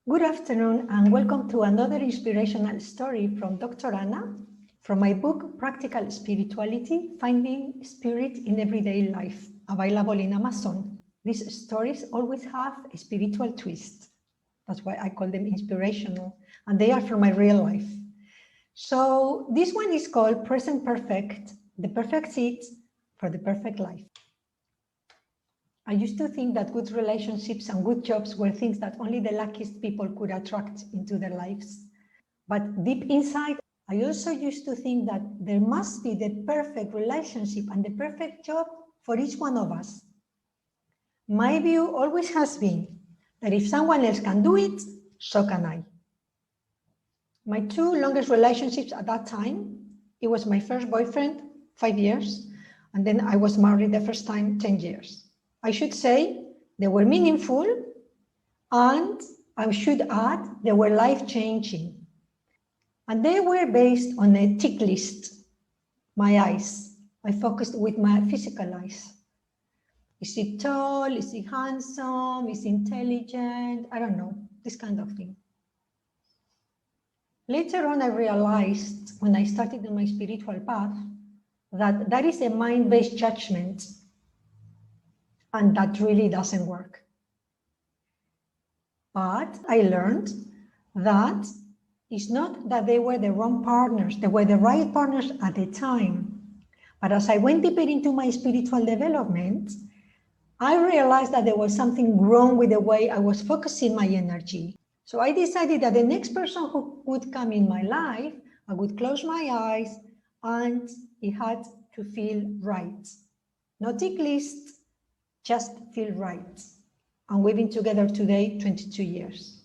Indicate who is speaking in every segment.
Speaker 1: Good afternoon and welcome to another inspirational story from Dr. Anna from my book Practical Spirituality, Finding Spirit in Everyday Life, available in Amazon. These stories always have a spiritual twist. That's why I call them inspirational, and they are from my real life. So this one is called Present Perfect, the perfect seed for the perfect life. I used to think that good relationships and good jobs were things that only the luckiest people could attract into their lives. But deep inside, I also used to think that there must be the perfect relationship and the perfect job for each one of us. My view always has been that if someone else can do it, so can I. My two longest relationships at that time, it was my first boyfriend, 5 years, and then I was married the first time, 10 years. I should say they were meaningful, and I should add they were life-changing. And they were based on a tick list. My eyes. I focused with my physical eyes. Is he tall? Is he handsome? Is he intelligent? I don't know, this kind of thing. Later on, I realized when I started on my spiritual path that that is a mind-based judgment. And that really doesn't work. But I learned that it's not that they were the wrong partners, they were the right partners at the time. But as I went deeper into my spiritual development, I realized that there was something wrong with the way I was focusing my energy. So I decided that the next person who would come in my life, I would close my eyes and it had to feel right. No tick list. Just feel right. And we've been together today 22 years.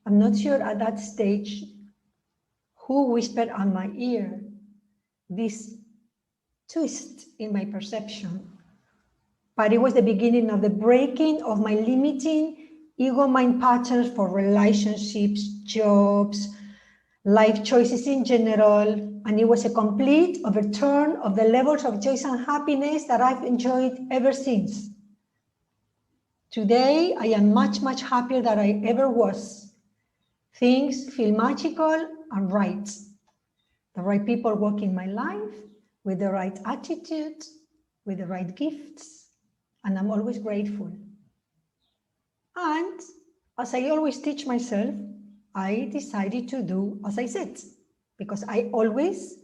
Speaker 1: I'm not sure at that stage who whispered on my ear this twist in my perception. But it was the beginning of the breaking of my limiting ego mind patterns for relationships, jobs, life choices in general. And it was a complete overturn of the levels of joy and happiness that I've enjoyed ever since. Today, I am much, much happier than I ever was. Things feel magical and right. The right people walk in my life with the right attitude, with the right gifts, and I'm always grateful. And as I always teach myself, I decided to do as I said, because I always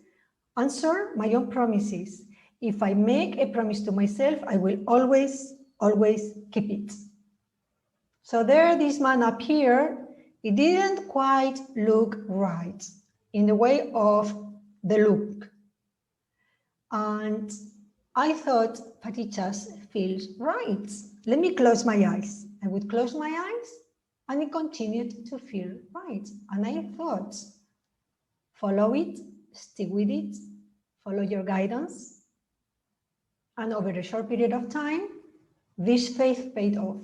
Speaker 1: answer my own promises. If I make a promise to myself, I will always keep it. So there, this man appeared. It didn't quite look right in the way of the look. And I thought, but it just feels right. Let me close my eyes. I would close my eyes and it continued to feel right. And I thought, follow it, stick with it, follow your guidance. And over a short period of time, this faith paid off.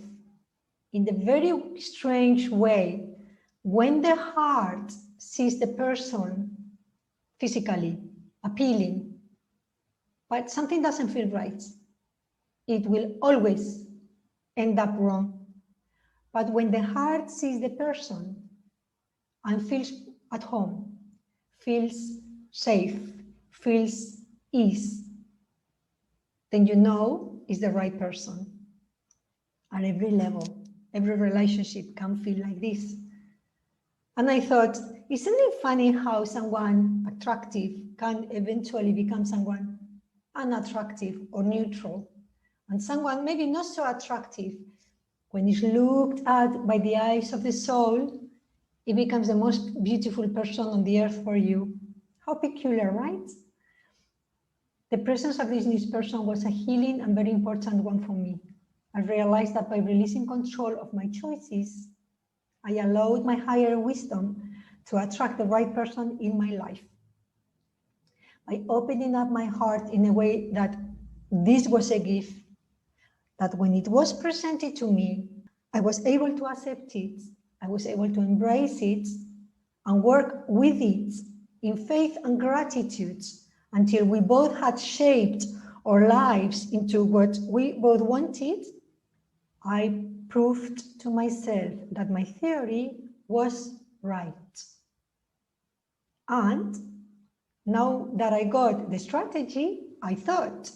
Speaker 1: In the very strange way, when the heart sees the person physically appealing, but something doesn't feel right, it will always end up wrong. But when the heart sees the person and feels at home, feels safe, feels ease, then you know it's the right person. At every level, every relationship can feel like this. And I thought, isn't it funny how someone attractive can eventually become someone unattractive or neutral, and someone maybe not so attractive, when it's looked at by the eyes of the soul, it becomes the most beautiful person on the earth for you. How peculiar, right? The presence of this new person was a healing and very important one for me. I realized that by releasing control of my choices, I allowed my higher wisdom to attract the right person in my life. By opening up my heart in a way that this was a gift, that when it was presented to me, I was able to accept it, I was able to embrace it and work with it in faith and gratitude until we both had shaped our lives into what we both wanted. I proved to myself that my theory was right. And now that I got the strategy, I thought,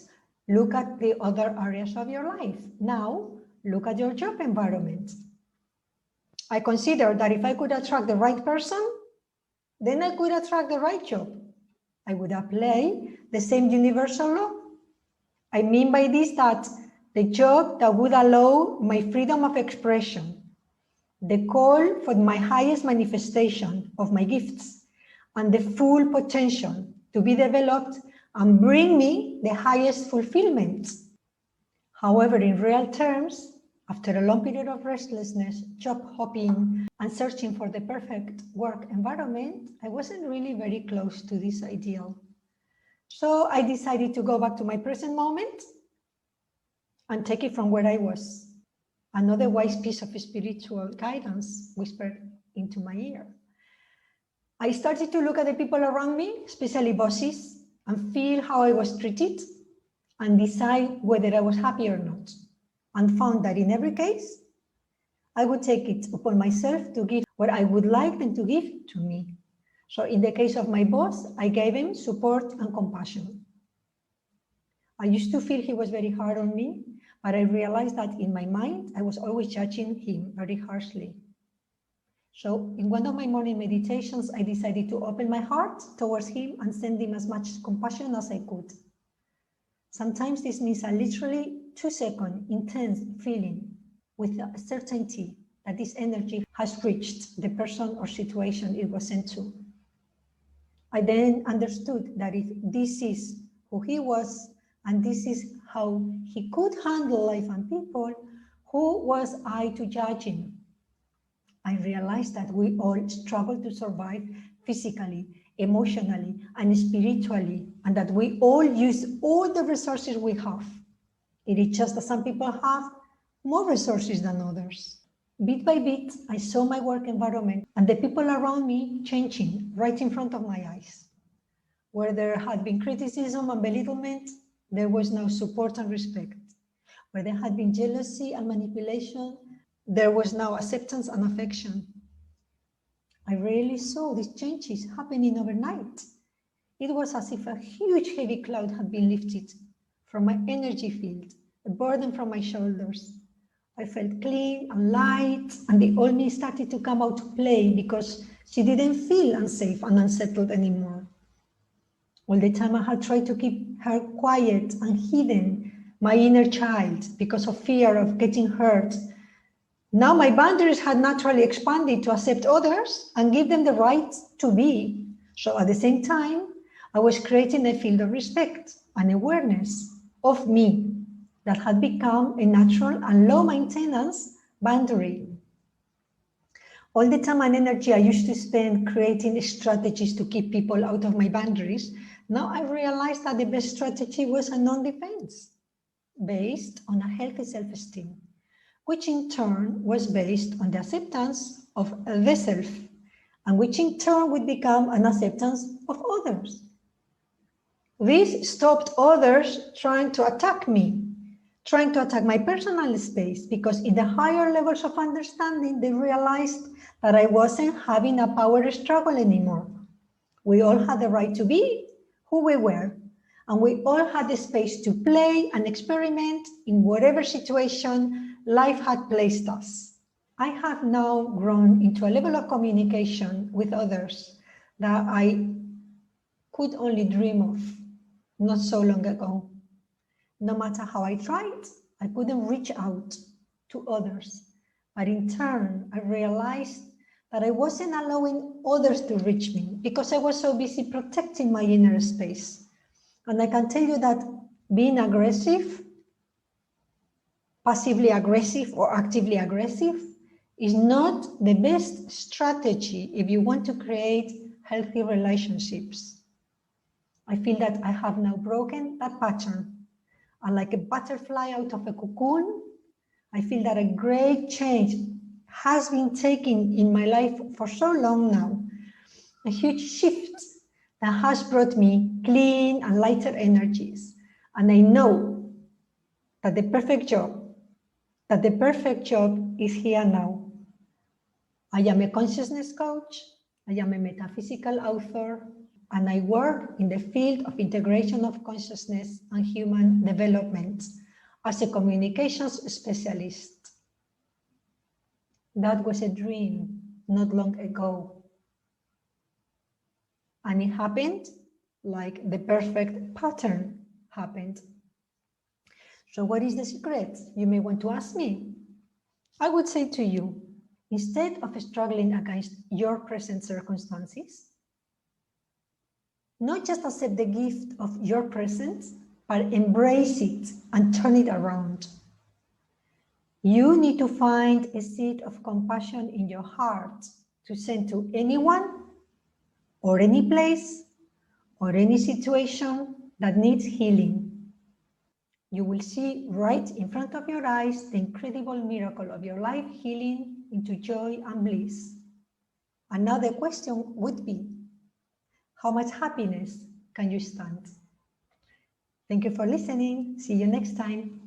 Speaker 1: look at the other areas of your life. Now, look at your job environment. I consider that if I could attract the right person, then I could attract the right job. I would apply the same universal law. I mean by this that the job that would allow my freedom of expression, the call for my highest manifestation of my gifts, and the full potential to be developed and bring me the highest fulfillment. However, in real terms, after a long period of restlessness, job hopping, and searching for the perfect work environment, I wasn't really very close to this ideal. So I decided to go back to my present moment and take it from where I was. Another wise piece of spiritual guidance whispered into my ear. I started to look at the people around me, especially bosses, and feel how I was treated and decide whether I was happy or not. And found that in every case, I would take it upon myself to give what I would like them to give to me. So in the case of my boss, I gave him support and compassion. I used to feel he was very hard on me, but I realized that in my mind, I was always judging him very harshly. So in one of my morning meditations, I decided to open my heart towards him and send him as much compassion as I could. Sometimes this means a literally 2-second intense feeling with a certainty that this energy has reached the person or situation it was sent to. I then understood that if this is who he was and this is how he could handle life and people, who was I to judge him? I realized that we all struggle to survive physically, emotionally, and spiritually, and that we all use all the resources we have. It is just that some people have more resources than others. Bit by bit, I saw my work environment and the people around me changing right in front of my eyes. Where there had been criticism and belittlement, there was now support and respect. Where there had been jealousy and manipulation, there was now acceptance and affection. I rarely saw these changes happening overnight. It was as if a huge heavy cloud had been lifted from my energy field, a burden from my shoulders. I felt clean and light, and the old me started to come out to play because she didn't feel unsafe and unsettled anymore. All the time I had tried to keep her quiet and hidden, my inner child, because of fear of getting hurt. Now my boundaries had naturally expanded to accept others and give them the right to be. So at the same time, I was creating a field of respect and awareness of me that had become a natural and low maintenance boundary. All the time and energy I used to spend creating strategies to keep people out of my boundaries, now I realized that the best strategy was a non-defense based on a healthy self-esteem, which in turn was based on the acceptance of the self, and which in turn would become an acceptance of others. This stopped others trying to attack me, trying to attack my personal space, because in the higher levels of understanding, they realized that I wasn't having a power struggle anymore. We all had the right to be who we were, and we all had the space to play and experiment in whatever situation life had placed us. I have now grown into a level of communication with others that I could only dream of not so long ago. No matter how I tried, I couldn't reach out to others. But in turn, I realized that I wasn't allowing others to reach me because I was so busy protecting my inner space. And I can tell you that being aggressive, passively aggressive or actively aggressive, is not the best strategy if you want to create healthy relationships. I feel that I have now broken that pattern. And like a butterfly out of a cocoon, I feel that a great change has been taking in my life for so long now. A huge shift that has brought me clean and lighter energies. And I know that the perfect job, that the perfect job is here now. I am a consciousness coach, I am a metaphysical author, and I work in the field of integration of consciousness and human development as a communications specialist. That was a dream not long ago. And it happened like the perfect pattern happened. So what is the secret? You may want to ask me. I would say to you, instead of struggling against your present circumstances, not just accept the gift of your present, but embrace it and turn it around. You need to find a seed of compassion in your heart to send to anyone or any place or any situation that needs healing. You will see right in front of your eyes the incredible miracle of your life healing into joy and bliss. Another question would be, how much happiness can you stand? Thank you for listening. See you next time.